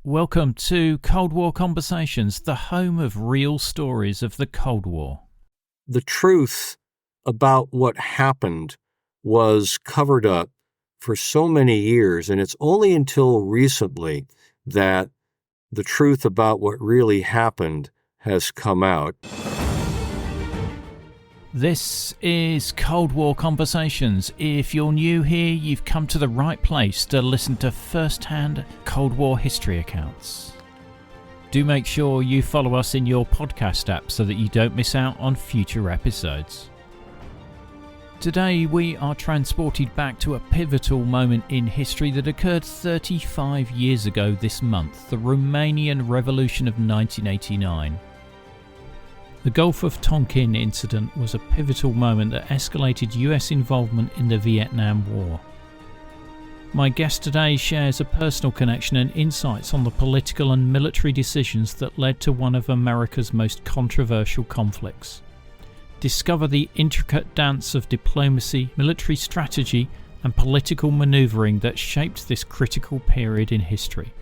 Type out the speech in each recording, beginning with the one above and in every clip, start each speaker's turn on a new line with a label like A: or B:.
A: Welcome to Cold War Conversations, the home of real stories of the Cold War.
B: The truth about what happened was covered up for so many years, and it's only until recently that the truth about what really happened has come out.
A: This is Cold War Conversations. If you're new here, you've come to the right place to listen to first-hand Cold War history accounts. Do make sure you follow us in your podcast app so that you don't miss out on future episodes. Today we are transported back to a pivotal moment in history that occurred 35 years ago this month, the Romanian Revolution of 1989. The Gulf of Tonkin incident was a pivotal moment that escalated US involvement in the Vietnam War. My guest today shares a personal connection and insights on the political and military decisions that led to one of America's most controversial conflicts. Discover the intricate dance of diplomacy, military strategy, and political manoeuvring that shaped this critical period in history.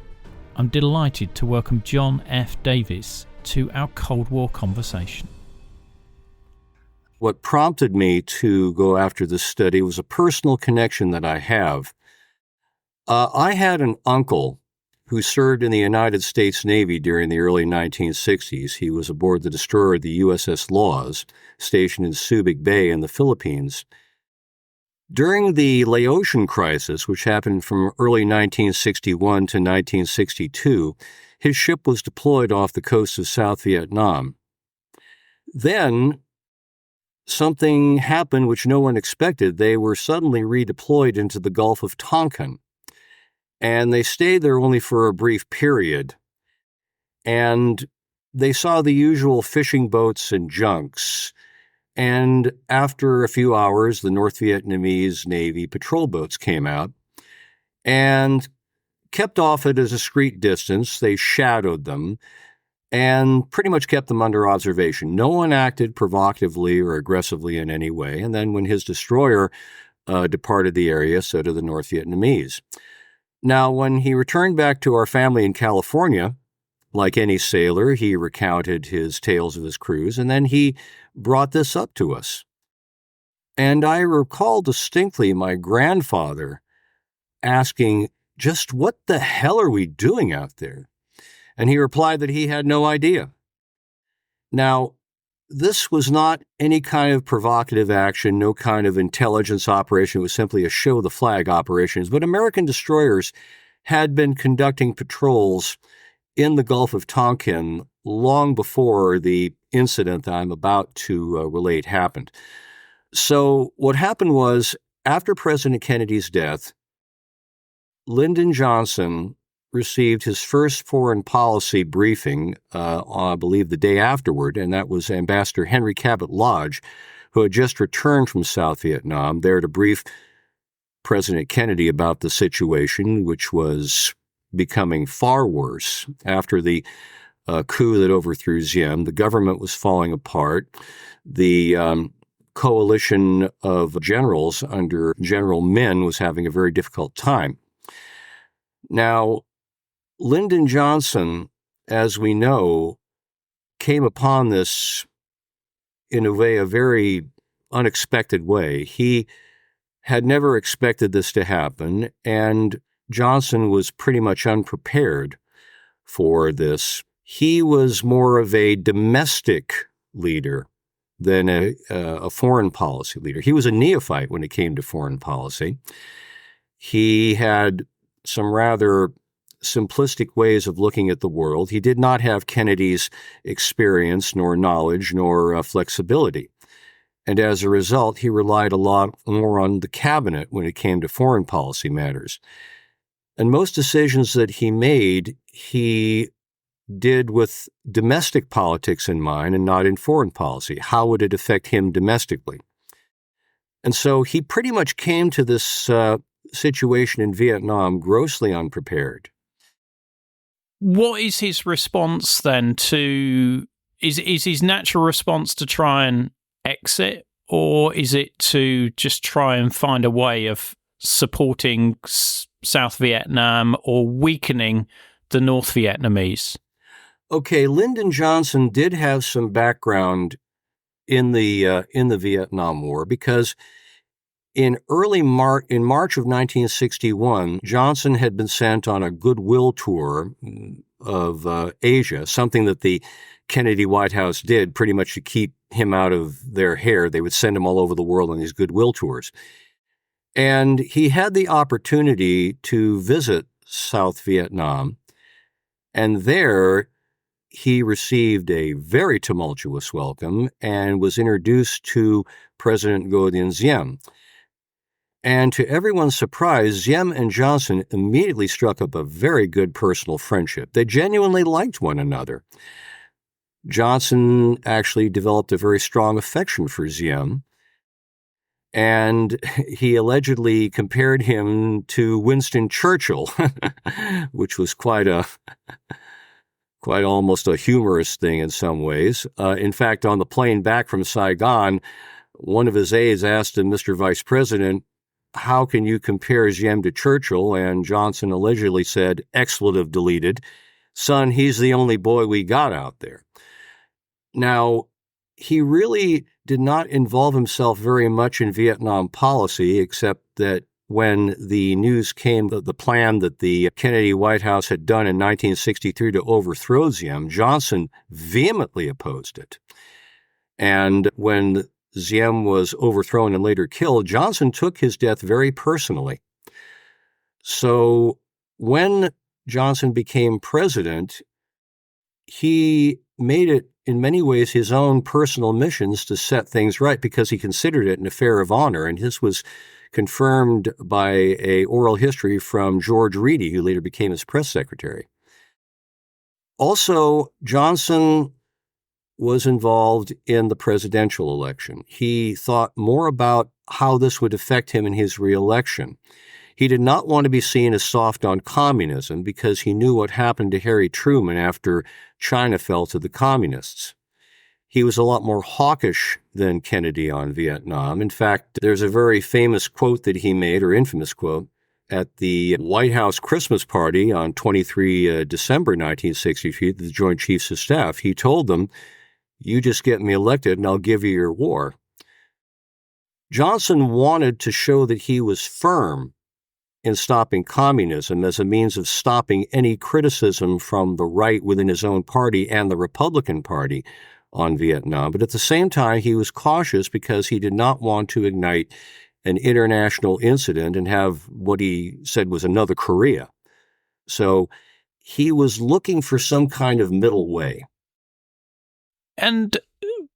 A: I'm delighted to welcome John F. Davis to our Cold War conversation.
B: What prompted me to go after this study was a personal connection that I have. I had an uncle who served in the United States Navy during the early 1960s. He was aboard the destroyer the USS Laws, stationed in Subic Bay in the Philippines. During the Laotian crisis, which happened from early 1961 to 1962, his ship was deployed off the coast of South Vietnam. Then something happened which no one expected. They were suddenly redeployed into the Gulf of Tonkin, and they stayed there only for a brief period. And they saw the usual fishing boats and junks. And after a few hours, the North Vietnamese Navy patrol boats came out and kept off at a discreet distance. They shadowed them and pretty much kept them under observation. No one acted provocatively or aggressively in any way. And then when his destroyer departed the area, so did the North Vietnamese. Now, when he returned back to our family in California, like any sailor, he recounted his tales of his cruise, and then he brought this up to us. And I recall distinctly my grandfather asking, just what the hell are we doing out there? And he replied that he had no idea. Now, this was not any kind of provocative action, no kind of intelligence operation. It was simply a show the flag operations. But American destroyers had been conducting patrols in the Gulf of Tonkin long before the incident that I'm about to relate happened. So what happened was, after President Kennedy's death, Lyndon Johnson received his first foreign policy briefing, I believe the day afterward, and that was Ambassador Henry Cabot Lodge, who had just returned from South Vietnam, there to brief President Kennedy about the situation, which was becoming far worse. After the coup that overthrew Diem, the government was falling apart. The coalition of generals under General Min was having a very difficult time. Now, Lyndon Johnson, as we know, came upon this in a very unexpected way. He had never expected this to happen, and Johnson was pretty much unprepared for this. He was more of a domestic leader than a foreign policy leader. He was a neophyte when it came to foreign policy. He had some rather simplistic ways of looking at the world. He did not have Kennedy's experience, nor knowledge, nor flexibility. And as a result, he relied a lot more on the cabinet when it came to foreign policy matters. And most decisions that he made, he did with domestic politics in mind and not in foreign policy. How would it affect him domestically? And so he pretty much came to this situation in Vietnam grossly unprepared.
A: What is his response then to, is his natural response to try and exit, or is it to just try and find a way of supporting South Vietnam or weakening the North Vietnamese?
B: Okay, Lyndon Johnson did have some background in the Vietnam War because in March of 1961, Johnson had been sent on a goodwill tour of Asia, something that the Kennedy White House did pretty much to keep him out of their hair. They would send him all over the world on these goodwill tours. And he had the opportunity to visit South Vietnam, and there he received a very tumultuous welcome and was introduced to President Ngo Dinh Diem. And to everyone's surprise, Diem and Johnson immediately struck up a very good personal friendship. They genuinely liked one another. Johnson actually developed a very strong affection for Diem, and he allegedly compared him to Winston Churchill, which was quite almost a humorous thing in some ways. In fact, on the plane back from Saigon, one of his aides asked him, "Mr. Vice President, how can you compare Diem to Churchill?" And Johnson allegedly said, expletive deleted, "Son, he's the only boy we got out there." Now, he really did not involve himself very much in Vietnam policy, except that when the news came that the plan that the Kennedy White House had done in 1963 to overthrow Diem, Johnson vehemently opposed it. And when Diem was overthrown and later killed, Johnson took his death very personally. So when Johnson became president, he made it in many ways his own personal missions to set things right because he considered it an affair of honor, and this was confirmed by an oral history from George Reedy, who later became his press secretary. Also, Johnson was involved in the presidential election. He thought more about how this would affect him in his reelection. He did not want to be seen as soft on communism because he knew what happened to Harry Truman after China fell to the communists. He was a lot more hawkish than Kennedy on Vietnam. In fact, there's a very famous quote that he made, or infamous quote, at the White House Christmas party on 23 December 1963, the Joint Chiefs of Staff. He told them, "You just get me elected and I'll give you your war." Johnson wanted to show that he was firm in stopping communism as a means of stopping any criticism from the right within his own party and the Republican Party on Vietnam. But at the same time, he was cautious because he did not want to ignite an international incident and have what he said was another Korea. So he was looking for some kind of middle way.
A: And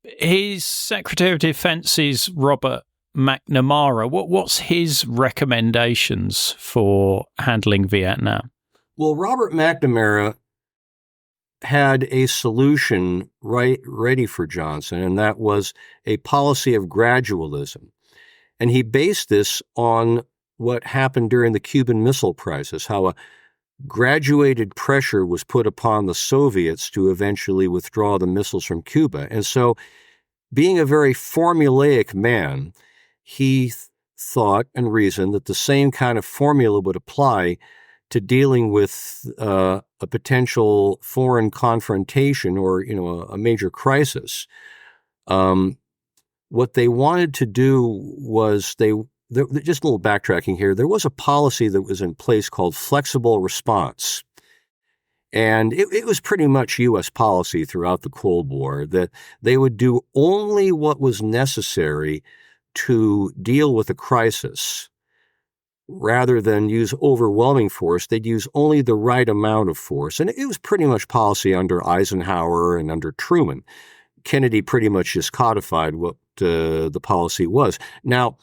A: his Secretary of Defense is Robert McNamara. What's his recommendations for handling Vietnam?
B: Well, Robert McNamara had a solution ready for Johnson, and that was a policy of gradualism. And he based this on what happened during the Cuban Missile Crisis, how a graduated pressure was put upon the Soviets to eventually withdraw the missiles from Cuba. And so, being a very formulaic man, he thought and reasoned that the same kind of formula would apply to dealing with a potential foreign confrontation or, a major crisis. What they wanted to do was just a little backtracking here. There was a policy that was in place called flexible response. And it was pretty much U.S. policy throughout the Cold War that they would do only what was necessary to deal with a crisis. Rather than use overwhelming force, they'd use only the right amount of force. And it was pretty much policy under Eisenhower and under Truman. Kennedy pretty much just codified what the policy was. Now,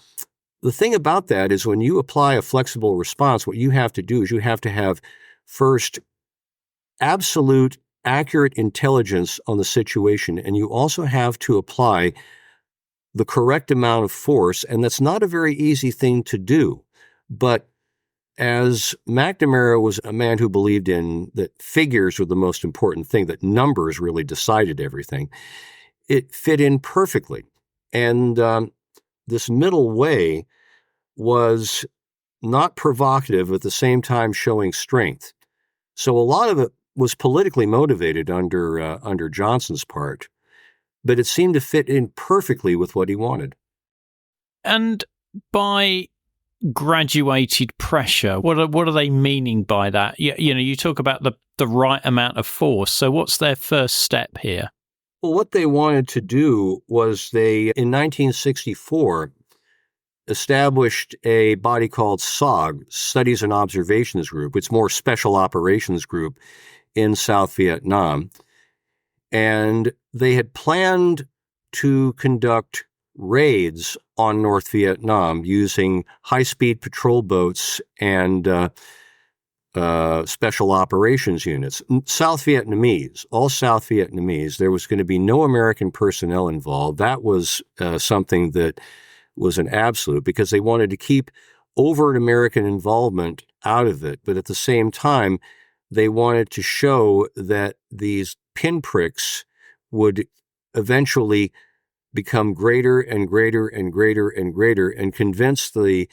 B: the thing about that is when you apply a flexible response, what you have to do is you have to have first absolute accurate intelligence on the situation, and you also have to apply the correct amount of force, and that's not a very easy thing to do. But as McNamara was a man who believed in that figures were the most important thing, that numbers really decided everything, it fit in perfectly. And this middle way was not provocative, at the same time showing strength. So a lot of it was politically motivated under Johnson's part, but it seemed to fit in perfectly with what he wanted.
A: And by graduated pressure, what are they meaning by that? You talk about the right amount of force. So what's their first step here?
B: Well, what they wanted to do was in 1964, established a body called SOG, Studies and Observations Group. It's more Special Operations Group in South Vietnam. And they had planned to conduct raids on North Vietnam using high-speed patrol boats and special operations units. South Vietnamese, all South Vietnamese. There was going to be no American personnel involved. That was something that was an absolute, because they wanted to keep overt American involvement out of it. But at the same time, they wanted to show that these pinpricks would eventually become greater and greater and greater and greater, and convince the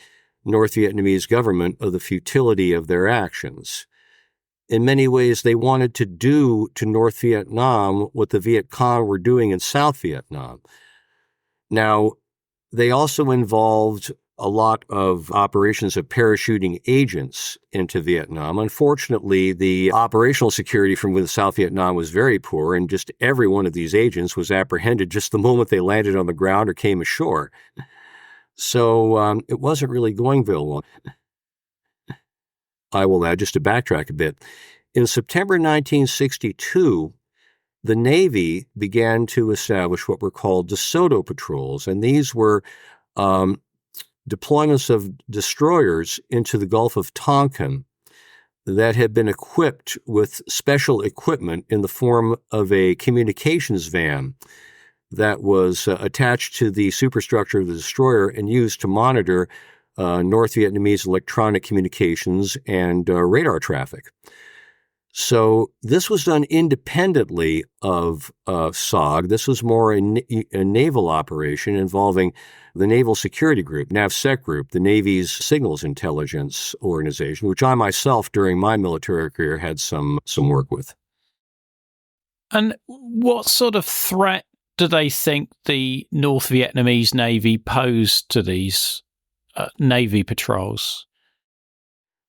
B: North Vietnamese government of the futility of their actions. In many ways, they wanted to do to North Vietnam what the Viet Cong were doing in South Vietnam. Now, they also involved a lot of operations of parachuting agents into Vietnam. Unfortunately, the operational security from South Vietnam was very poor, and just every one of these agents was apprehended just the moment they landed on the ground or came ashore. So it wasn't really going very well. I will add, just to backtrack a bit, in September 1962, the Navy began to establish what were called DeSoto patrols, and these were deployments of destroyers into the Gulf of Tonkin that had been equipped with special equipment in the form of a communications van that was attached to the superstructure of the destroyer and used to monitor North Vietnamese electronic communications and radar traffic. So this was done independently of SOG. This was more a naval operation involving the Naval Security Group, NAVSEC Group, the Navy's signals intelligence organization, which I myself, during my military career, had some work with.
A: And what sort of threat do they think the North Vietnamese Navy posed to these Navy patrols?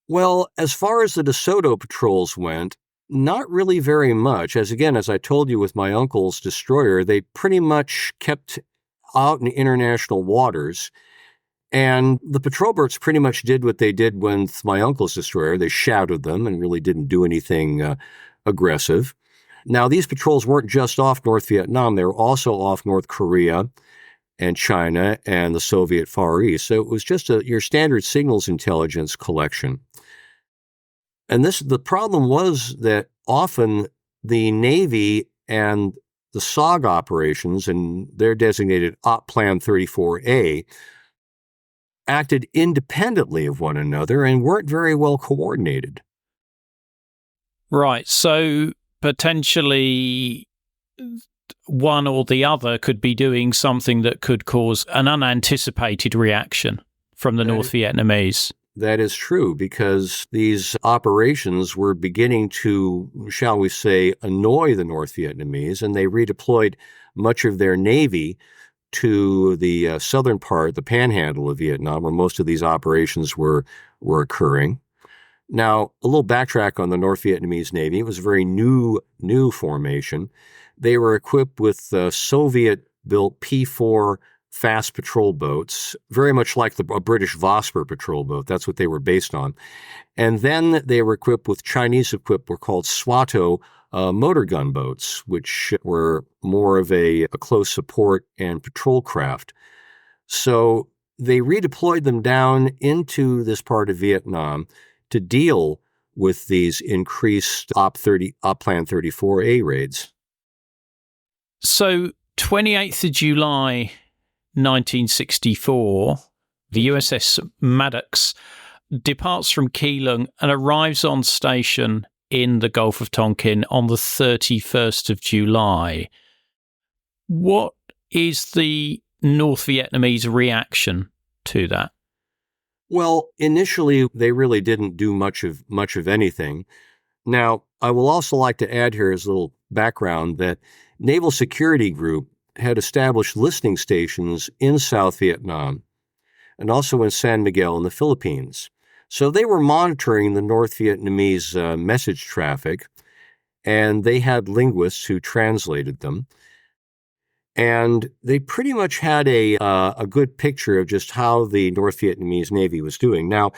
B: Well, as far as the DeSoto patrols went, not really very much. As I told you with my uncle's destroyer, they pretty much kept out in international waters. And the patrol boats pretty much did what they did with my uncle's destroyer. They shadowed them and really didn't do anything aggressive. Now, these patrols weren't just off North Vietnam. They were also off North Korea and China and the Soviet Far East. So it was just your standard signals intelligence collection. And the problem was that often the Navy and the SOG operations, and they're designated Op Plan 34A, acted independently of one another and weren't very well coordinated.
A: Right. So potentially one or the other could be doing something that could cause an unanticipated reaction from the North Vietnamese.
B: That is true, because these operations were beginning to, shall we say, annoy the North Vietnamese, and they redeployed much of their Navy to the southern part, the panhandle of Vietnam, where most of these operations were occurring. Now, a little backtrack on the North Vietnamese Navy. It was a very new formation. They were equipped with Soviet-built P-4 fast patrol boats, very much like a British Vosper patrol boat. That's what they were based on. And then they were equipped with Chinese-equipped, were called Swato motor gun boats, which were more of a close support and patrol craft. So they redeployed them down into this part of Vietnam to deal with these increased Op Plan 34A raids.
A: So 28th of July 1964, the USS Maddox departs from Keelung and arrives on station in the Gulf of Tonkin on the 31st of July. What is the North Vietnamese reaction to that?
B: Well, initially, they really didn't do much of anything. Now, I will also like to add here as a little background that Naval Security Group had established listening stations in South Vietnam and also in San Miguel in the Philippines. So they were monitoring the North Vietnamese message traffic, and they had linguists who translated them. And they pretty much had a good picture of just how the North Vietnamese Navy was doing. Now,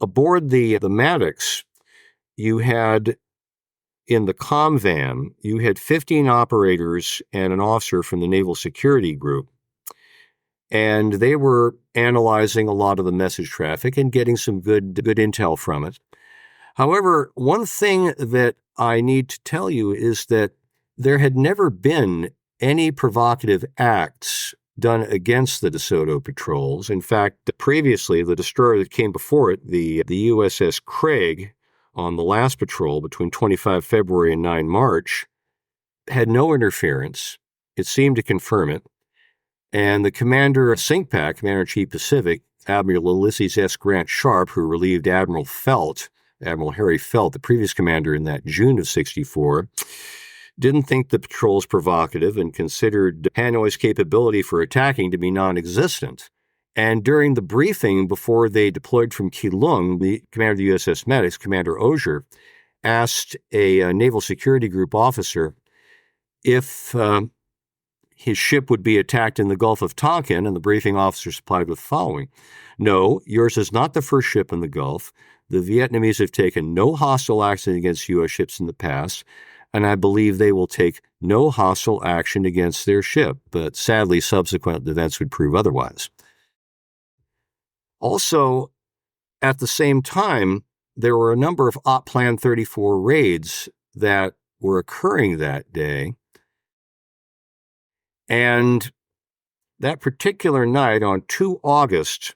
B: aboard the Maddox, you had, in the comm van, you had 15 operators and an officer from the Naval Security Group. And they were analyzing a lot of the message traffic and getting some good intel from it. However, one thing that I need to tell you is that there had never been any provocative acts done against the DeSoto patrols. In fact, previously, the destroyer that came before it, the USS Craig, on the last patrol between 25 February and 9 March, had no interference. It seemed to confirm it. And the commander of SINCPAC, Commander-in-Chief Pacific, Admiral Ulysses S. Grant Sharp, who relieved Admiral Harry Felt, the previous commander in that June of 64, didn't think the patrols provocative and considered Hanoi's capability for attacking to be non-existent. And during the briefing before they deployed from Keelung, the commander of the USS Maddox, Commander Osier, asked a Naval Security Group officer if his ship would be attacked in the Gulf of Tonkin, and the briefing officer replied with the following: "No, yours is not the first ship in the Gulf. The Vietnamese have taken no hostile action against U.S. ships in the past, and I believe they will take no hostile action against their ship, but sadly, subsequent events would prove otherwise." Also, at the same time, there were a number of Op Plan 34 raids that were occurring that day. And that particular night, on 2 August,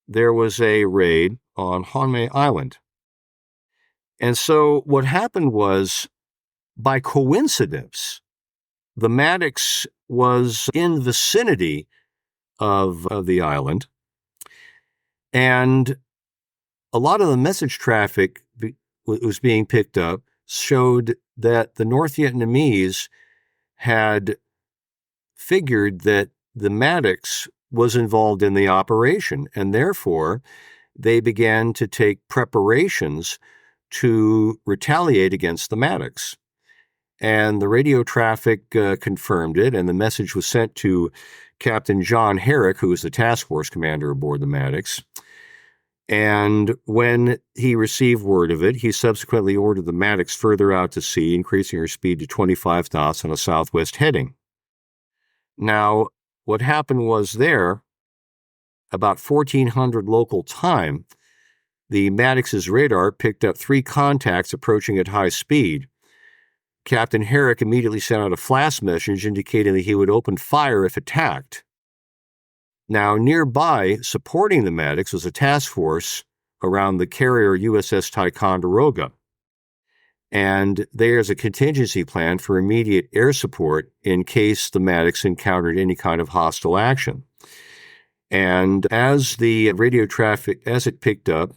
B: there was a raid on Honmei Island. And so what happened was, by coincidence, the Maddox was in the vicinity of the island, and a lot of the message traffic was being picked up showed that the North Vietnamese had figured that the Maddox was involved in the operation, and therefore they began to take preparations to retaliate against the Maddox. And the radio traffic confirmed it, and the message was sent to Captain John Herrick, who was the task force commander aboard the Maddox. And when he received word of it, he subsequently ordered the Maddox further out to sea, increasing her speed to 25 knots on a southwest heading. Now, what happened was there, about 1400 local time, the Maddox's radar picked up 3 contacts approaching at high speed. Captain Herrick immediately sent out a flash message indicating that he would open fire if attacked. Now, nearby, supporting the Maddox, was a task force around the carrier USS Ticonderoga. And there's a contingency plan for immediate air support in case the Maddox encountered any kind of hostile action. And as the radio traffic, as it picked up,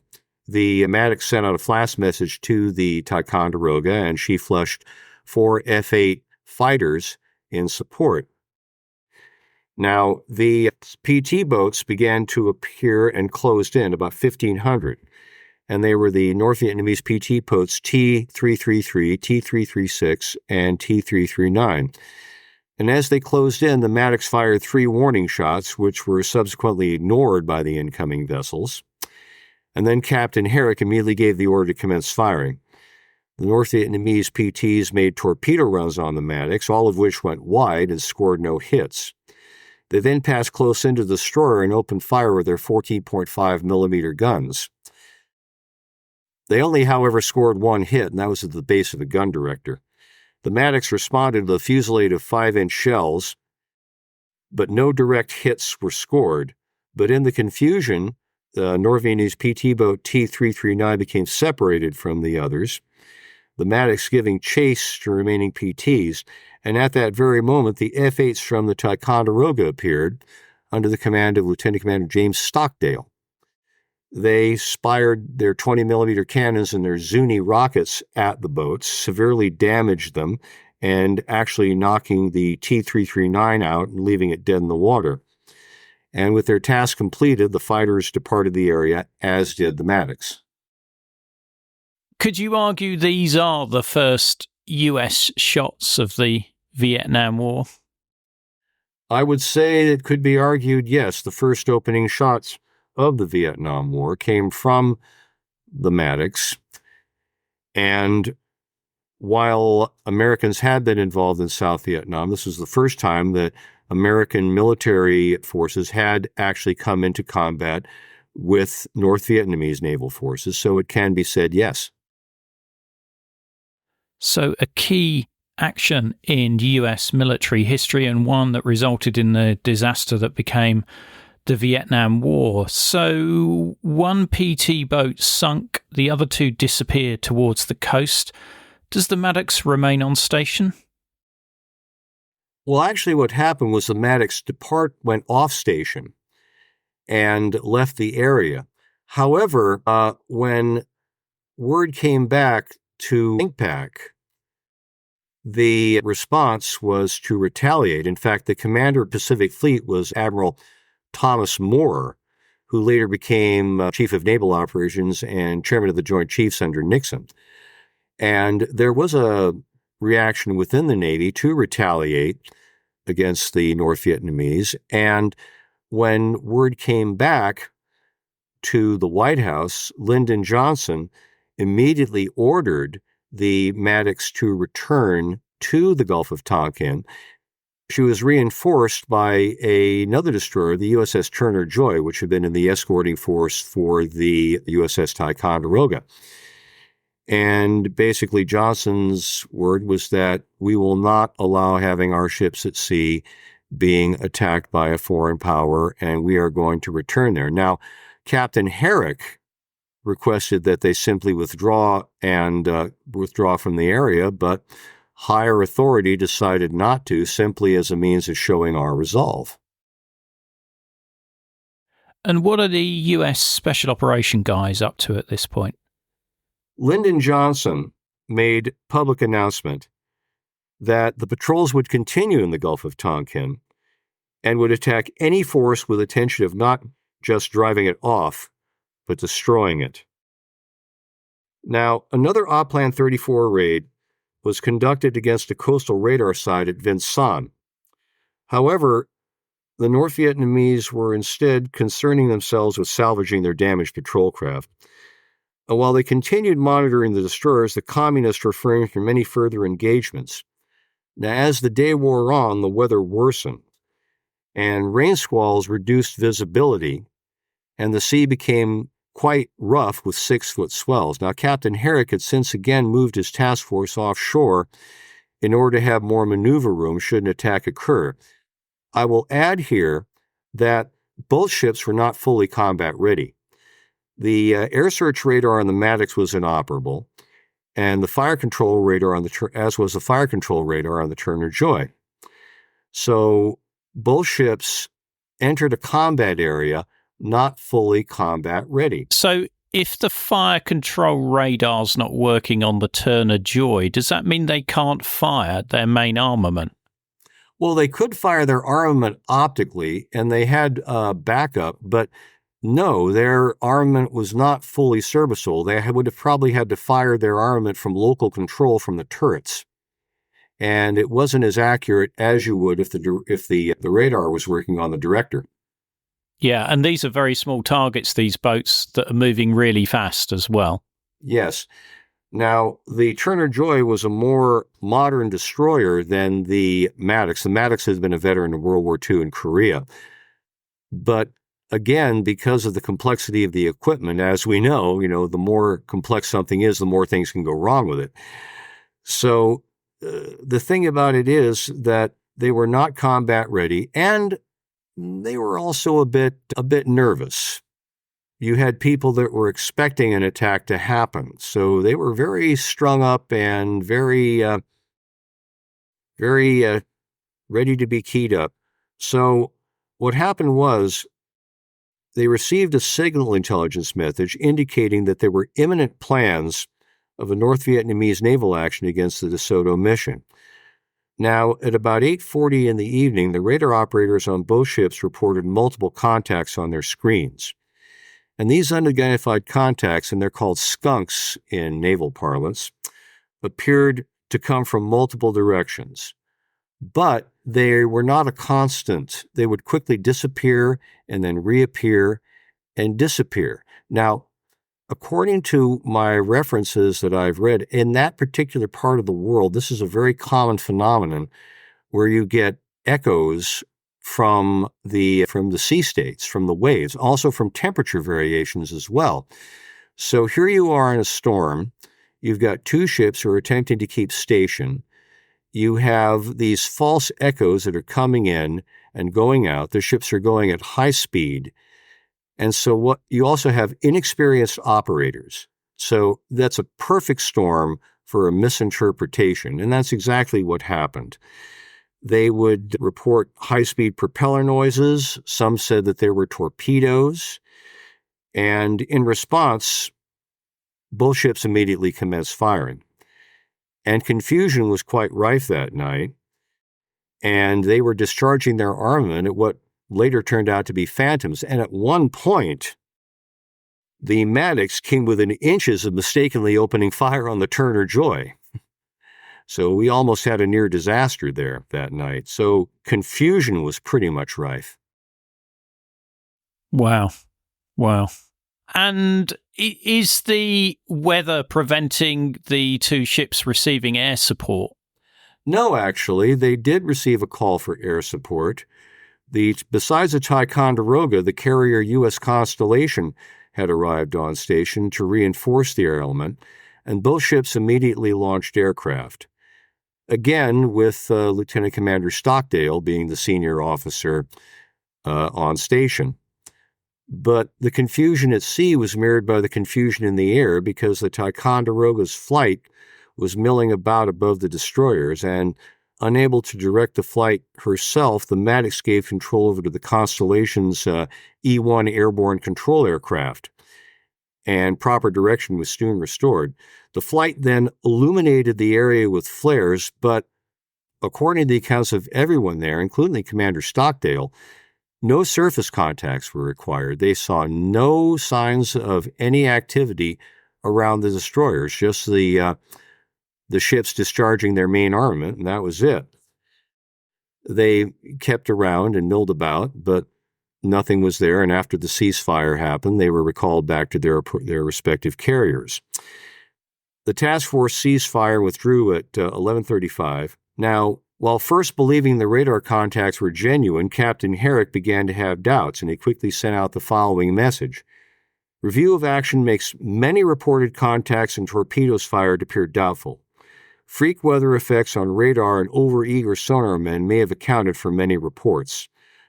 B: the Maddox sent out a flash message to the Ticonderoga, and she flushed 4 F-8 fighters in support. Now, the PT boats began to appear and closed in, about 1,500. And they were the North Vietnamese PT boats T-333, T-336, and T-339. And as they closed in, the Maddox fired 3 warning shots, which were subsequently ignored by the incoming vessels. And then Captain Herrick immediately gave the order to commence firing. The North Vietnamese PTs made torpedo runs on the Maddox, all of which went wide and scored no hits. They then passed close into the destroyer and opened fire with their 14.5 millimeter guns. They only, however, scored 1 hit, and that was at the base of the gun director. The Maddox responded with a fusillade of 5-inch shells, but no direct hits were scored. But in the confusion, the North Vietnamese PT boat T-339 became separated from the others, the Maddox giving chase to remaining PTs, and at that very moment, the F-8s from the Ticonderoga appeared under the command of Lieutenant Commander James Stockdale. They fired their 20 millimeter cannons and their Zuni rockets at the boats, severely damaged them, and actually knocking the T-339 out and leaving it dead in the water. And with their task completed, the fighters departed the area, as did the Maddox.
A: Could you argue these are the first US shots of the Vietnam War?
B: I would say it could be argued, yes, the first opening shots of the Vietnam War came from the Maddox. And while Americans had been involved in South Vietnam, this was the first time that American military forces had actually come into combat with North Vietnamese naval forces, so it can be said yes.
A: So a key action in US military history, and one that resulted in the disaster that became the Vietnam War. So one PT boat sunk, the other two disappeared towards the coast. Does the Maddox remain on station?
B: Well, actually what happened was the Maddox went off station and left the area. However, when word came back to CINCPAC, the response was to retaliate. In fact, the commander of Pacific Fleet was Admiral Thomas Moore, who later became Chief of Naval Operations and Chairman of the Joint Chiefs under Nixon. And there was a reaction within the Navy to retaliate against the North Vietnamese. And when word came back to the White House, Lyndon Johnson immediately ordered the Maddox to return to the Gulf of Tonkin. She was reinforced by another destroyer, the USS Turner Joy, which had been in the escorting force for the USS Ticonderoga. And basically Johnson's word was that we will not allow having our ships at sea being attacked by a foreign power, and we are going to return there. Now, Captain Herrick requested that they simply withdraw from the area, but higher authority decided not to, simply as a means of showing our resolve.
A: And what are the US Special Operation guys up to at this point?
B: Lyndon Johnson made public announcement that the patrols would continue in the Gulf of Tonkin and would attack any force with intention of not just driving it off, but destroying it. Now, another Oppland 34 raid was conducted against a coastal radar site at Vincennes. However, the North Vietnamese were instead concerning themselves with salvaging their damaged patrol craft. And while they continued monitoring the destroyers, the communists refrained from many further engagements. Now, as the day wore on, the weather worsened, and rain squalls reduced visibility, and the sea became quite rough with 6-foot swells. Now, Captain Herrick had since again moved his task force offshore in order to have more maneuver room should an attack occur. I will add here that both ships were not fully combat ready. The air search radar on the Maddox was inoperable, and the fire control radar as was the fire control radar on the Turner Joy. So both ships entered a combat area not fully combat ready.
A: So if the fire control radar's not working on the Turner Joy, does that mean they can't fire their main armament?
B: Well, they could fire their armament optically, and they had backup, but no, their armament was not fully serviceable. They would have probably had to fire their armament from local control from the turrets. And it wasn't as accurate as you would if the radar was working on the director.
A: Yeah, and these are very small targets, these boats that are moving really fast as well.
B: Yes. Now, the Turner Joy was a more modern destroyer than the Maddox. The Maddox has been a veteran of World War II in Korea. But again, because of the complexity of the equipment, as we know, the more complex something is, the more things can go wrong with it. So the thing about it is that they were not combat ready, and they were also a bit nervous. You had people that were expecting an attack to happen, so they were very strung up and very ready to be keyed up. So what happened was they received a signal intelligence message indicating that there were imminent plans of a North Vietnamese naval action against the De Soto mission. Now, at about 8:40 in the evening, the radar operators on both ships reported multiple contacts on their screens. And these unidentified contacts, and they're called skunks in naval parlance, appeared to come from multiple directions. But they were not a constant. They would quickly disappear and then reappear and disappear. Now, according to my references that I've read, in that particular part of the world, this is a very common phenomenon where you get echoes from the sea states, from the waves, also from temperature variations as well. So here you are in a storm. You've got two ships who are attempting to keep station. You have these false echoes that are coming in and going out. The ships are going at high speed. And so what you also have inexperienced operators. So that's a perfect storm for a misinterpretation. And that's exactly what happened. They would report high-speed propeller noises. Some said that there were torpedoes. And in response, both ships immediately commenced firing. And confusion was quite rife that night. And they were discharging their armament at what later turned out to be phantoms. And at one point, the Maddox came within inches of mistakenly opening fire on the Turner Joy. So we almost had a near disaster there that night. So confusion was pretty much rife.
A: Wow. And is the weather preventing the two ships receiving air support?
B: No, actually, they did receive a call for air support. Besides the Ticonderoga, the carrier U.S. Constellation had arrived on station to reinforce the air element, and both ships immediately launched aircraft. Again, with Lieutenant Commander Stockdale being the senior officer on station. But the confusion at sea was mirrored by the confusion in the air because the Ticonderoga's flight was milling about above the destroyers, and unable to direct the flight herself, the Maddox gave control over to the Constellation's E-1 airborne control aircraft, and proper direction was soon restored. The flight then illuminated the area with flares, but according to the accounts of everyone there, including Commander Stockdale, no surface contacts were required. They saw no signs of any activity around the destroyers, just the ships discharging their main armament, and that was it. They kept around and milled about, but nothing was there, and after the ceasefire happened, they were recalled back to their respective carriers. The task force ceasefire withdrew at 11:35. Now, while first believing the radar contacts were genuine, Captain Herrick began to have doubts, and he quickly sent out the following message. Review of action makes many reported contacts and torpedoes fired appear doubtful. Freak weather effects on radar and overeager sonar men may have accounted for many reports.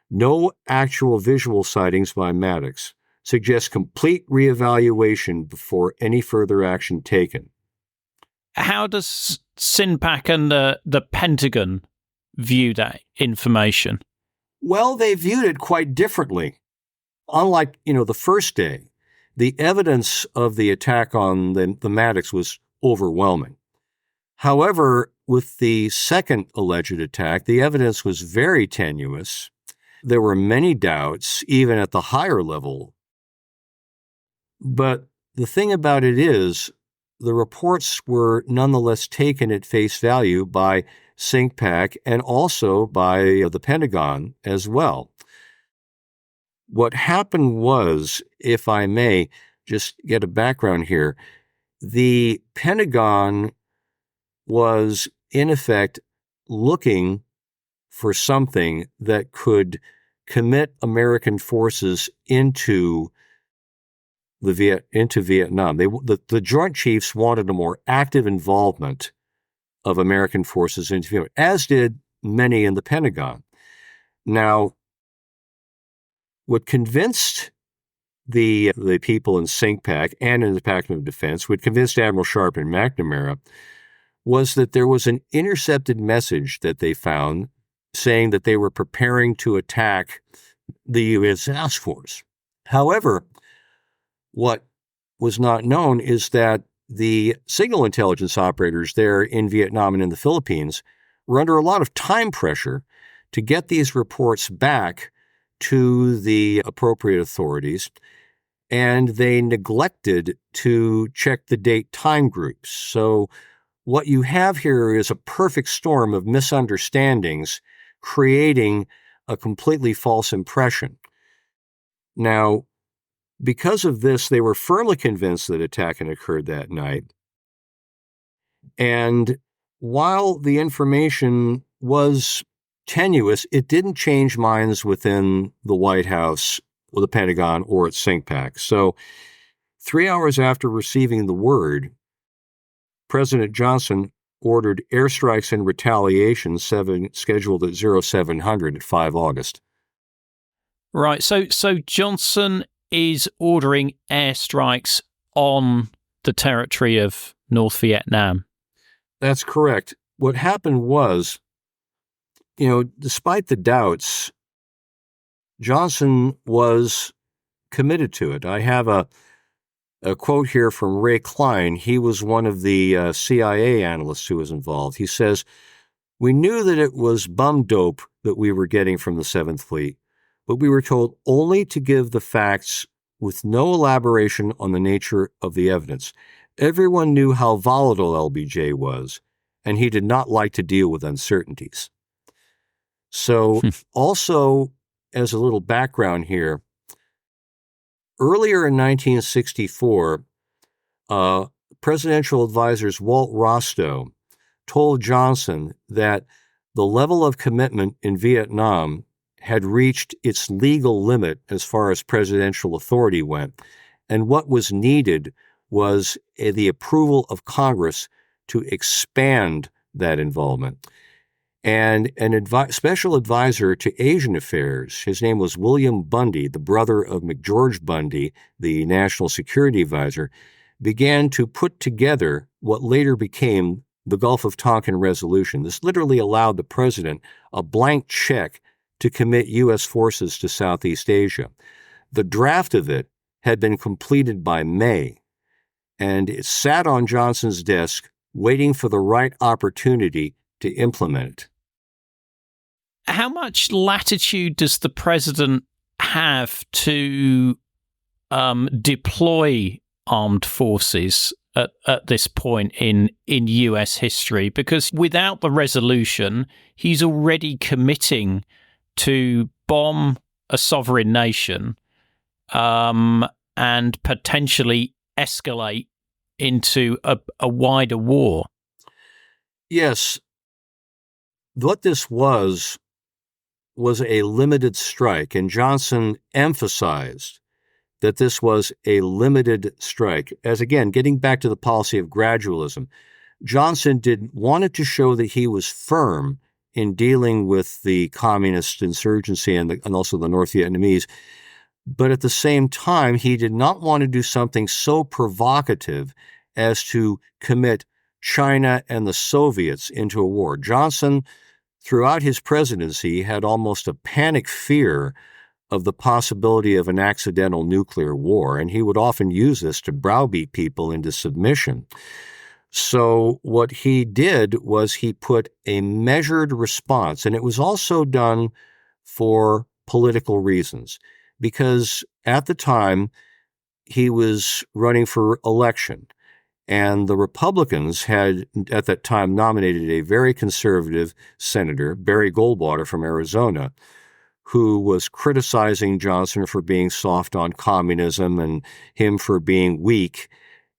B: No actual visual sightings by Maddox. Suggest complete reevaluation before any further action taken.
A: How does SINPAC and the Pentagon view that information?
B: Well, they viewed it quite differently. Unlike, the first day, the evidence of the attack on the Maddox was overwhelming. However, with the second alleged attack, the evidence was very tenuous. There were many doubts, even at the higher level. But the thing about it is, the reports were nonetheless taken at face value by SINPAC and also by the Pentagon as well. What happened was, if I may just get a background here, the Pentagon was, in effect, looking for something that could commit American forces into Vietnam. The Joint Chiefs wanted a more active involvement of American forces into Vietnam, as did many in the Pentagon. Now, what convinced the people in SINPAC and in the Department of Defense, what convinced Admiral Sharp and McNamara, was that there was an intercepted message that they found saying that they were preparing to attack the U.S. task force. However, what was not known is that the signal intelligence operators there in Vietnam and in the Philippines were under a lot of time pressure to get these reports back to the appropriate authorities, and they neglected to check the date time groups. So what you have here is a perfect storm of misunderstandings creating a completely false impression. Now, because of this, they were firmly convinced that attack had occurred that night. And while the information was tenuous, it didn't change minds within the White House or the Pentagon or at CINCPAC. So 3 hours after receiving the word, President Johnson ordered airstrikes in retaliation scheduled at 0700 at 5 August.
A: Right. So Johnson is ordering airstrikes on the territory of North Vietnam.
B: That's correct. What happened was, despite the doubts, Johnson was committed to it. I have a quote here from Ray Klein. He was one of the CIA analysts who was involved. He says, "We knew that it was bum dope that we were getting from the 7th Fleet, but we were told only to give the facts with no elaboration on the nature of the evidence. Everyone knew how volatile LBJ was, and he did not like to deal with uncertainties." So also, as a little background here, earlier in 1964, presidential advisors Walt Rostow told Johnson that the level of commitment in Vietnam had reached its legal limit as far as presidential authority went, and what was needed was the approval of Congress to expand that involvement. And an special advisor to Asian affairs, his name was William Bundy, the brother of McGeorge Bundy, the national security advisor, began to put together what later became the Gulf of Tonkin resolution. This literally allowed the president a blank check to commit U.S. forces to Southeast Asia. The draft of it had been completed by May, and it sat on Johnson's desk waiting for the right opportunity to implement it.
A: How much latitude does the president have to deploy armed forces at this point in U.S. history? Because without the resolution, he's already committing to bomb a sovereign nation and potentially escalate into a wider war.
B: Yes. What this was a limited strike, and Johnson emphasized that this was a limited strike. As again, getting back to the policy of gradualism, Johnson wanted to show that he was firm in dealing with the communist insurgency and also the North Vietnamese. But at the same time, he did not want to do something so provocative as to commit China and the Soviets into a war. Johnson, throughout his presidency, had almost a panic fear of the possibility of an accidental nuclear war, and he would often use this to browbeat people into submission. So what he did was he put a measured response, and it was also done for political reasons, because at the time he was running for election, and the Republicans had at that time nominated a very conservative senator, Barry Goldwater from Arizona, who was criticizing Johnson for being soft on communism and him for being weak.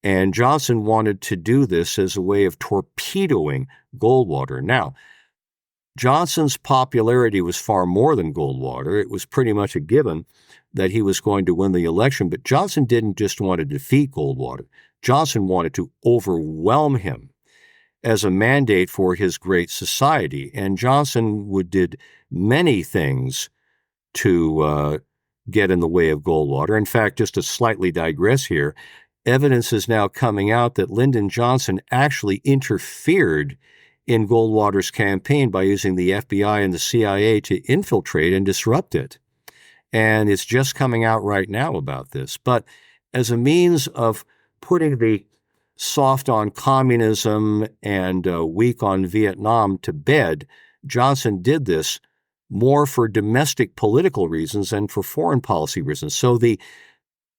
B: And Johnson wanted to do this as a way of torpedoing Goldwater. Now, Johnson's popularity was far more than Goldwater. It was pretty much a given that he was going to win the election, but Johnson didn't just want to defeat Goldwater. Johnson wanted to overwhelm him as a mandate for his great society. And Johnson did many things to get in the way of Goldwater. In fact, just to slightly digress here, evidence is now coming out that Lyndon Johnson actually interfered in Goldwater's campaign by using the FBI and the CIA to infiltrate and disrupt it. and it's just coming out right now about this. But as a means of putting the soft on communism and weak on Vietnam to bed, Johnson did this more for domestic political reasons than for foreign policy reasons. So the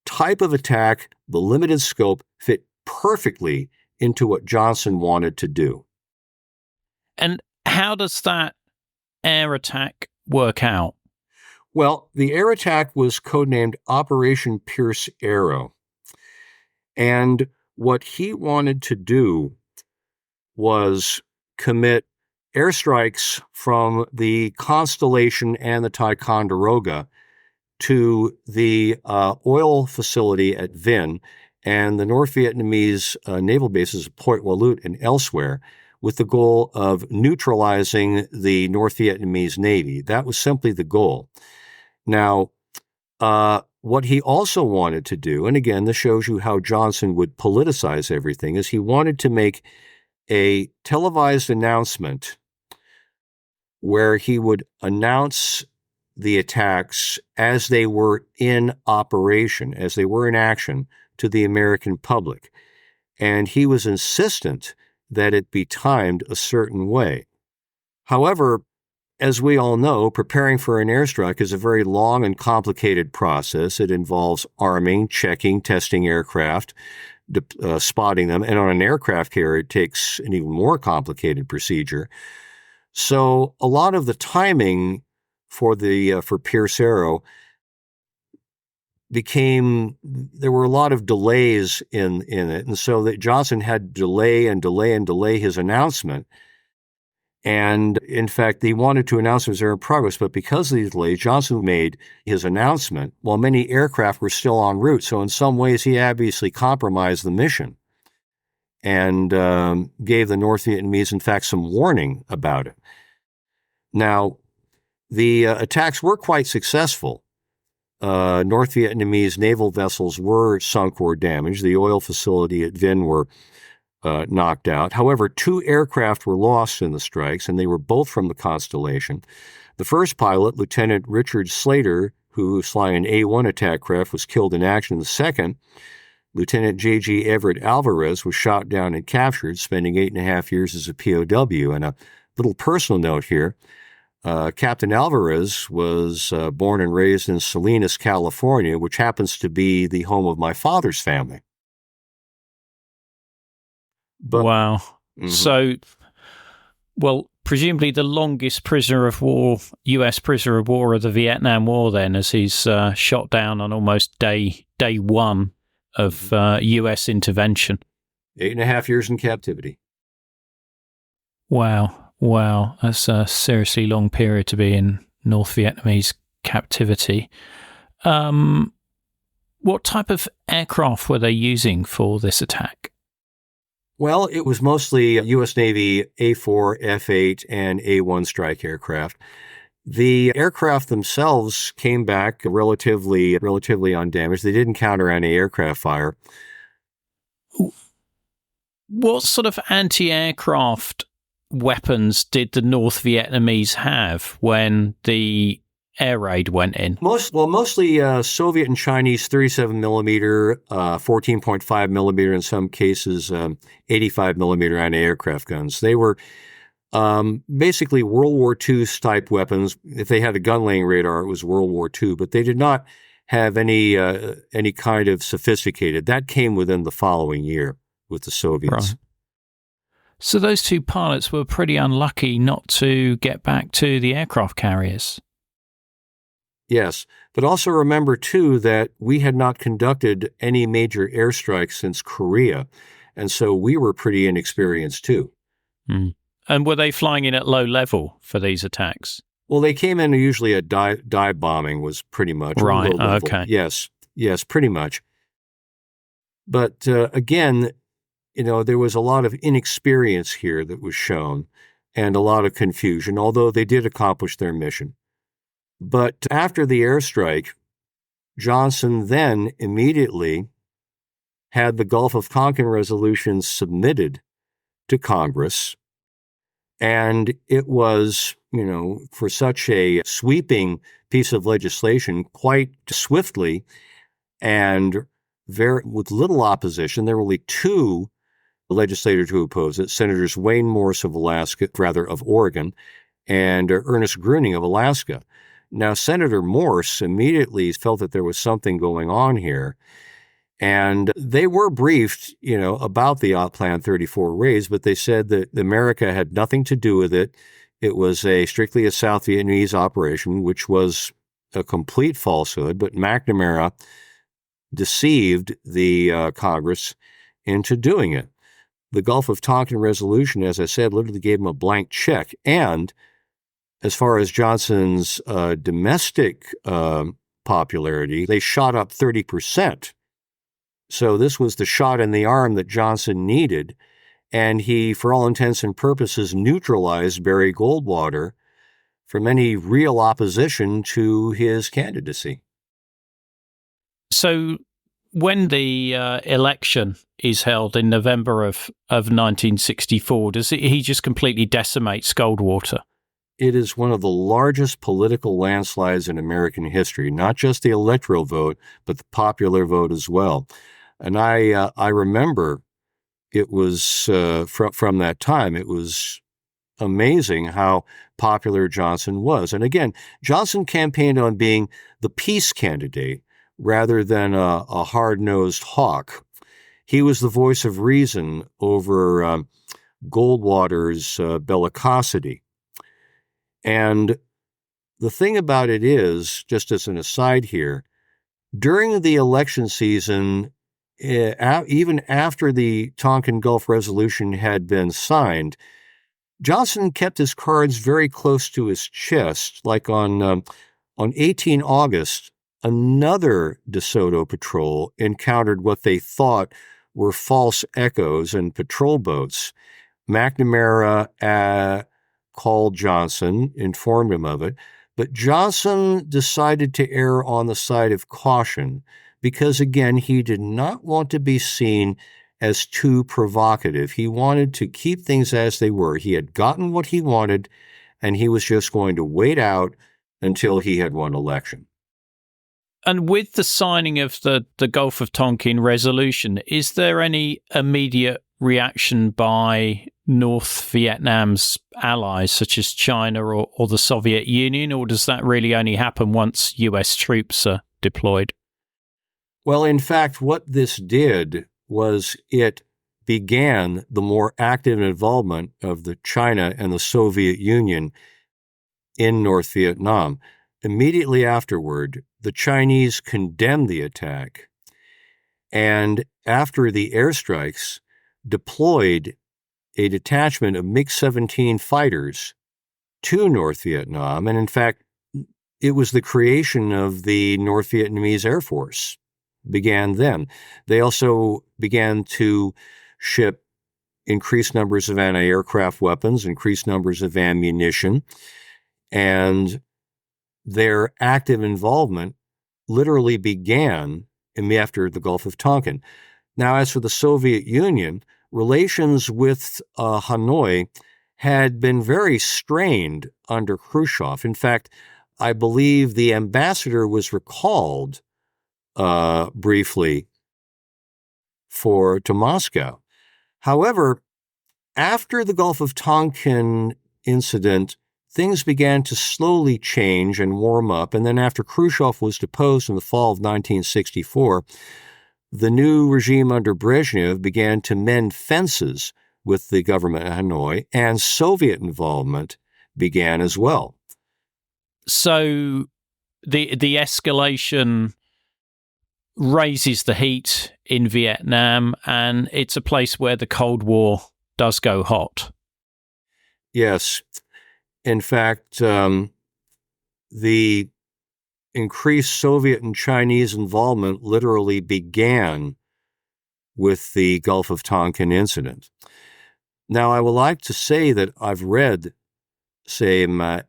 B: type of attack, the limited scope, fit perfectly into what Johnson wanted to do.
A: And how does that air attack work out?
B: Well, the air attack was codenamed Operation Pierce Arrow. And what he wanted to do was commit airstrikes from the Constellation and the Ticonderoga to the oil facility at Vinh and the North Vietnamese naval bases at Point Hualut and elsewhere, with the goal of neutralizing the North Vietnamese Navy. That was simply the goal. Now, what he also wanted to do, and again, this shows you how Johnson would politicize everything, is he wanted to make a televised announcement where he would announce the attacks as they were in operation, as they were in action, to the American public. And he was insistent that it be timed a certain way. However, as we all know, preparing for an airstrike is a very long and complicated process. It involves arming, checking, testing aircraft, spotting them, and on an aircraft carrier, it takes an even more complicated procedure. So a lot of the timing for Pierce Arrow there were a lot of delays in it, and so that Johnson had to delay his announcement. And in fact, he wanted to announce it was in progress, but because of these delays, Johnson made his announcement while many aircraft were still en route. So in some ways, he obviously compromised the mission and gave the North Vietnamese, in fact, some warning about it. Now, the attacks were quite successful. North Vietnamese naval vessels were sunk or damaged. The oil facility at Vinh were knocked out. However, 2 aircraft were lost in the strikes, and they were both from the Constellation. The first pilot, Lieutenant Richard Slater, who was flying an A-1 attack craft, was killed in action. The second, Lieutenant J.G. Everett Alvarez, was shot down and captured, spending 8.5 years as a POW. And a little personal note here, Captain Alvarez was born and raised in Salinas, California, which happens to be the home of my father's family. But,
A: wow.
B: Mm-hmm.
A: So, well, presumably the longest prisoner of war, U.S. prisoner of war of the Vietnam War then, as he's shot down on almost day one of U.S. intervention.
B: 8.5 years in captivity.
A: Wow. That's a seriously long period to be in North Vietnamese captivity. What type of aircraft were they using for this attack?
B: Well, it was mostly U.S. Navy A-4, F-8, and A-1 strike aircraft. The aircraft themselves came back relatively undamaged. They didn't counter anti-aircraft fire.
A: What sort of anti-aircraft weapons did the North Vietnamese have when the air raid went in?
B: Mostly Soviet and Chinese 37 millimeter, 14.5 millimeter, in some cases 85 millimeter anti-aircraft guns. They were basically World War II type weapons. If they had a gun laying radar, it was World War II, but they did not have any kind of sophisticated. That came within the following year with the Soviets.
A: Right. So those 2 pilots were pretty unlucky not to get back to the aircraft carriers.
B: Yes, but also remember, too, that we had not conducted any major airstrikes since Korea, and so we were pretty inexperienced, too.
A: Mm. And were they flying in at low level for these attacks?
B: Well, they came in usually at dive bombing was pretty much.
A: Right,
B: low level.
A: Okay.
B: Yes, pretty much. But again, there was a lot of inexperience here that was shown and a lot of confusion, although they did accomplish their mission. But after the airstrike, Johnson then immediately had the Gulf of Tonkin resolution submitted to Congress, and it was, for such a sweeping piece of legislation quite swiftly and with little opposition. There were only two legislators who opposed it, Senators Wayne Morse of Oregon, and Ernest Gruening of Alaska. Now, Senator Morse immediately felt that there was something going on here, and they were briefed, about the Plan 34 raids, but they said that America had nothing to do with it. It was strictly a South Vietnamese operation, which was a complete falsehood, but McNamara deceived the Congress into doing it. The Gulf of Tonkin resolution, as I said, literally gave him a blank check. And as far as Johnson's domestic popularity, they shot up 30%. So this was the shot in the arm that Johnson needed. And he, for all intents and purposes, neutralized Barry Goldwater from any real opposition to his candidacy.
A: So when the election is held in November of 1964, does he just completely decimates Goldwater?
B: It is one of the largest political landslides in American history, not just the electoral vote, but the popular vote as well. And I remember it was from that time, it was amazing how popular Johnson was. And again, Johnson campaigned on being the peace candidate rather than a hard-nosed hawk. He was the voice of reason over Goldwater's bellicosity. And the thing about it is, just as an aside here, during the election season, even after the Tonkin Gulf Resolution had been signed, Johnson kept his cards very close to his chest. Like on 18 August, another DeSoto patrol encountered what they thought were false echoes and patrol boats. McNamara called Johnson, informed him of it, but Johnson decided to err on the side of caution because, again, he did not want to be seen as too provocative. He wanted to keep things as they were. He had gotten what he wanted, and he was just going to wait out until he had won election.
A: And with the signing of the Gulf of Tonkin resolution, is there any immediate reaction by North Vietnam's allies, such as China or the Soviet Union, or does that really only happen once US troops are deployed?
B: Well, in fact, what this did was it began the more active involvement of the China and the Soviet Union in North Vietnam. Immediately afterward, the Chinese condemned the attack, and after the airstrikes, deployed a detachment of MiG-17 fighters to North Vietnam. And in fact, it was the creation of the North Vietnamese Air Force began then. They also began to ship increased numbers of anti-aircraft weapons, increased numbers of ammunition, and their active involvement literally began after the Gulf of Tonkin. Now, as for the Soviet Union, relations with Hanoi had been very strained under Khrushchev. In fact, I believe the ambassador was recalled briefly to Moscow. However, after the Gulf of Tonkin incident, things began to slowly change and warm up. And then after Khrushchev was deposed in the fall of 1964, the new regime under Brezhnev began to mend fences with the government of Hanoi, and Soviet involvement began as well.
A: So the escalation raises the heat in Vietnam, and it's a place where the Cold War does go hot.
B: Yes. In fact, the increased Soviet and Chinese involvement literally began with the Gulf of Tonkin incident. Now, I would like to say that I've read, CIA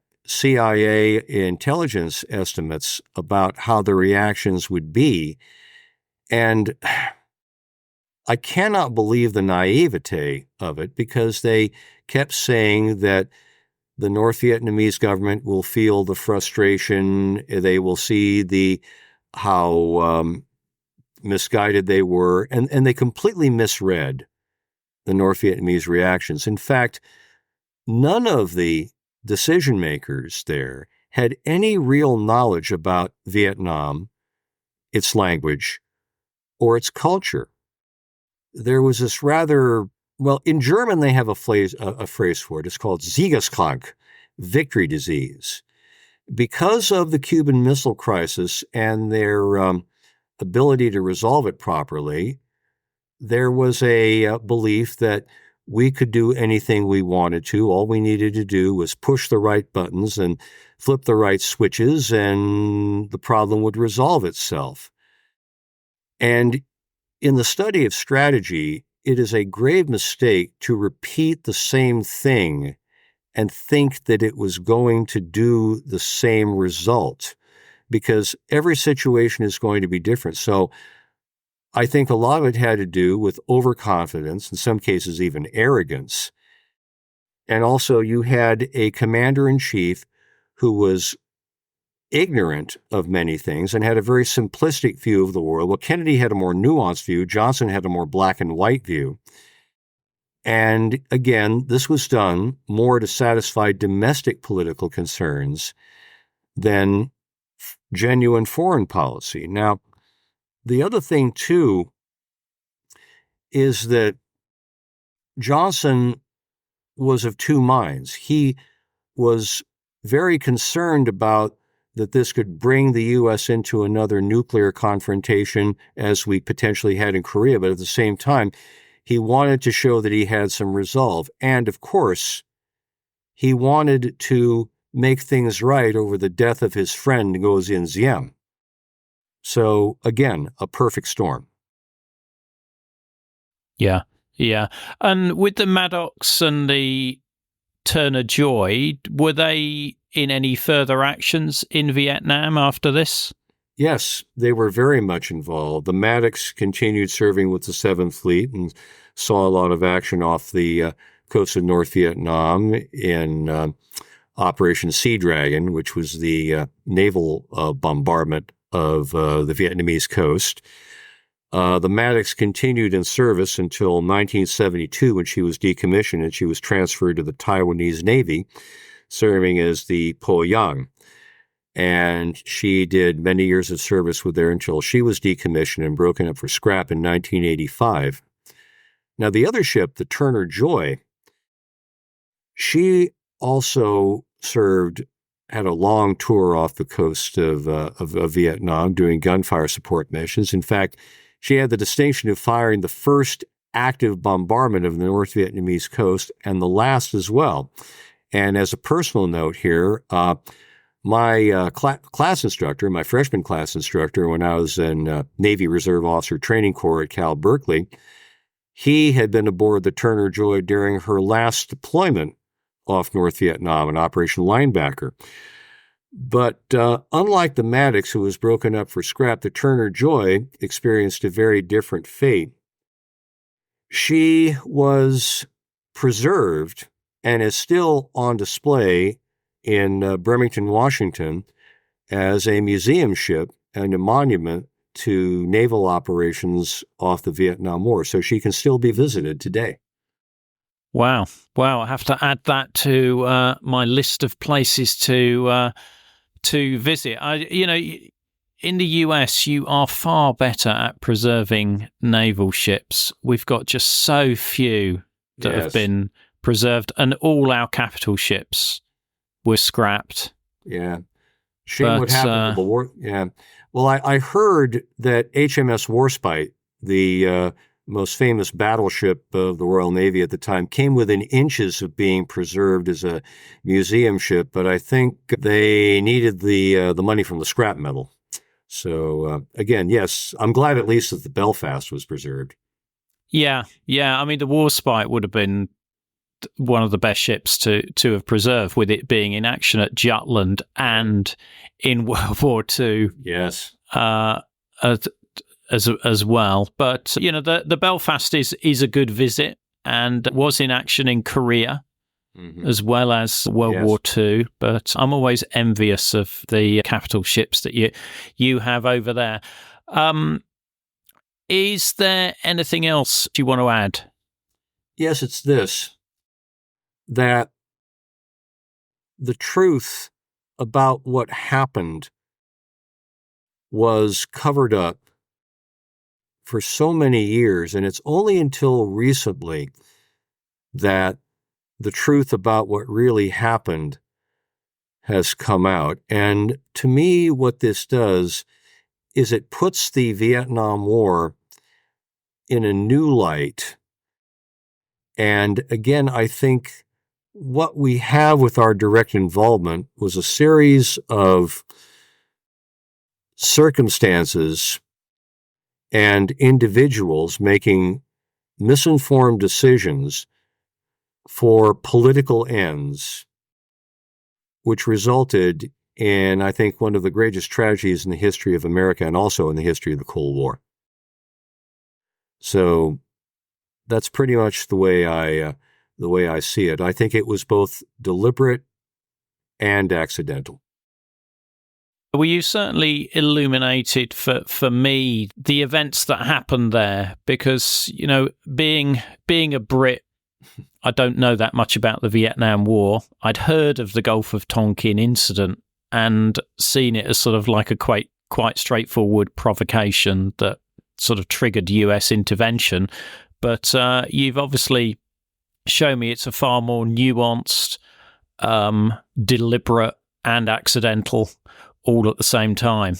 B: intelligence estimates about how the reactions would be, and I cannot believe the naivete of it, because they kept saying that the North Vietnamese government will feel the frustration. They will see how misguided they were, and they completely misread the North Vietnamese reactions. In fact, none of the decision makers there had any real knowledge about Vietnam, its language, or its culture. There was this in German they have a phrase for it. It's called Siegeskrank, victory disease. Because of the Cuban Missile Crisis and their ability to resolve it properly, there was a belief that we could do anything we wanted to. All we needed to do was push the right buttons and flip the right switches, and the problem would resolve itself. And in the study of strategy, it is a grave mistake to repeat the same thing and think that it was going to do the same result, because every situation is going to be different. So I think a lot of it had to do with overconfidence, in some cases even arrogance. And also you had a commander-in-chief who was ignorant of many things and had a very simplistic view of the world. Well, Kennedy had a more nuanced view. Johnson had a more black and white view. And again, this was done more to satisfy domestic political concerns than genuine foreign policy. Now, the other thing, too, is that Johnson was of two minds. He was very concerned about that this could bring the U.S. into another nuclear confrontation as we potentially had in Korea, but at the same time, he wanted to show that he had some resolve. And, of course, he wanted to make things right over the death of his friend Ngo Dinh. So, again, a perfect storm.
A: Yeah. And with the Maddox and the Turner Joy, were they in any further actions in Vietnam after this?
B: Yes, they were very much involved. The Maddox continued serving with the 7th Fleet and saw a lot of action off the coast of North Vietnam in Operation Sea Dragon, which was the naval bombardment of the Vietnamese coast. The Maddox continued in service until 1972, when she was decommissioned and she was transferred to the Taiwanese Navy, serving as the Po Yang. And she did many years of service with there until she was decommissioned and broken up for scrap in 1985. Now, the other ship, the Turner Joy, she also had a long tour off the coast of Vietnam doing gunfire support missions. In fact, she had the distinction of firing the first active bombardment of the North Vietnamese coast and the last as well. And as a personal note here, my class instructor, my freshman class instructor, when I was in Navy Reserve Officer Training Corps at Cal Berkeley, he had been aboard the Turner Joy during her last deployment off North Vietnam in Operation Linebacker. But unlike the Maddox, who was broken up for scrap, the Turner Joy experienced a very different fate. She was preserved and is still on display in Bremerton, Washington, as a museum ship and a monument to naval operations off the Vietnam War. So she can still be visited today.
A: Wow. I have to add that to my list of places to visit. In the US, you are far better at preserving naval ships. We've got just so few that have been preserved, and all our capital ships were scrapped.
B: Yeah. Shame what happened to the war. Yeah. Well, I heard that HMS Warspite, the most famous battleship of the Royal Navy at the time, came within inches of being preserved as a museum ship, but I think they needed the money from the scrap metal. So again, yes, I'm glad at least that the Belfast was preserved.
A: Yeah. I mean, the Warspite would have been one of the best ships to have preserved, with it being in action at Jutland and in World War II.
B: Yes.
A: As well. But, the Belfast is a good visit and was in action in Korea. as well as World War II, but I'm always envious of the capital ships that you have over there. Is there anything else you want to add?
B: Yes, it's this, that the truth about what happened was covered up for so many years, and it's only until recently that the truth about what really happened has come out. And to me, what this does is it puts the Vietnam War in a new light. And again, I think what we have with our direct involvement was a series of circumstances and individuals making misinformed decisions for political ends, which resulted in, I think, one of the greatest tragedies in the history of America and also in the history of the Cold War. So that's pretty much the way I see it. I think it was both deliberate and accidental.
A: Well, you certainly illuminated for me the events that happened there, because, you know, being a Brit, I don't know that much about the Vietnam War. I'd heard of the Gulf of Tonkin incident and seen it as sort of like a quite straightforward provocation that sort of triggered US intervention. But you've obviously shown me it's a far more nuanced, deliberate and accidental, all at the same time,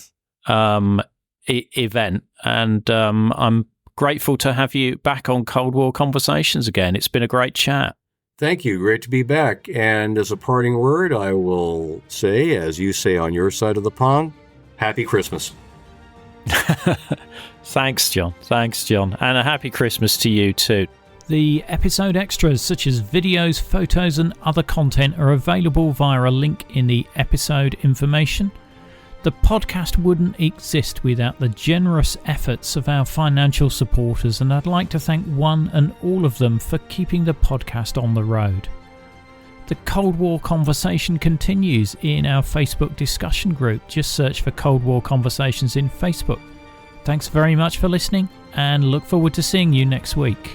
A: event. And I'm grateful to have you back on Cold War Conversations again. It's been a great chat.
B: Thank you. Great to be back. And as a parting word, I will say, as you say on your side of the pond, Happy Christmas.
A: Thanks, John. And a happy Christmas to you too. The episode extras, such as videos, photos, and other content, are available via a link in the episode information. The podcast wouldn't exist without the generous efforts of our financial supporters, and I'd like to thank one and all of them for keeping the podcast on the road. The Cold War Conversation continues in our Facebook discussion group. Just search for Cold War Conversations in Facebook. Thanks very much for listening, and look forward to seeing you next week.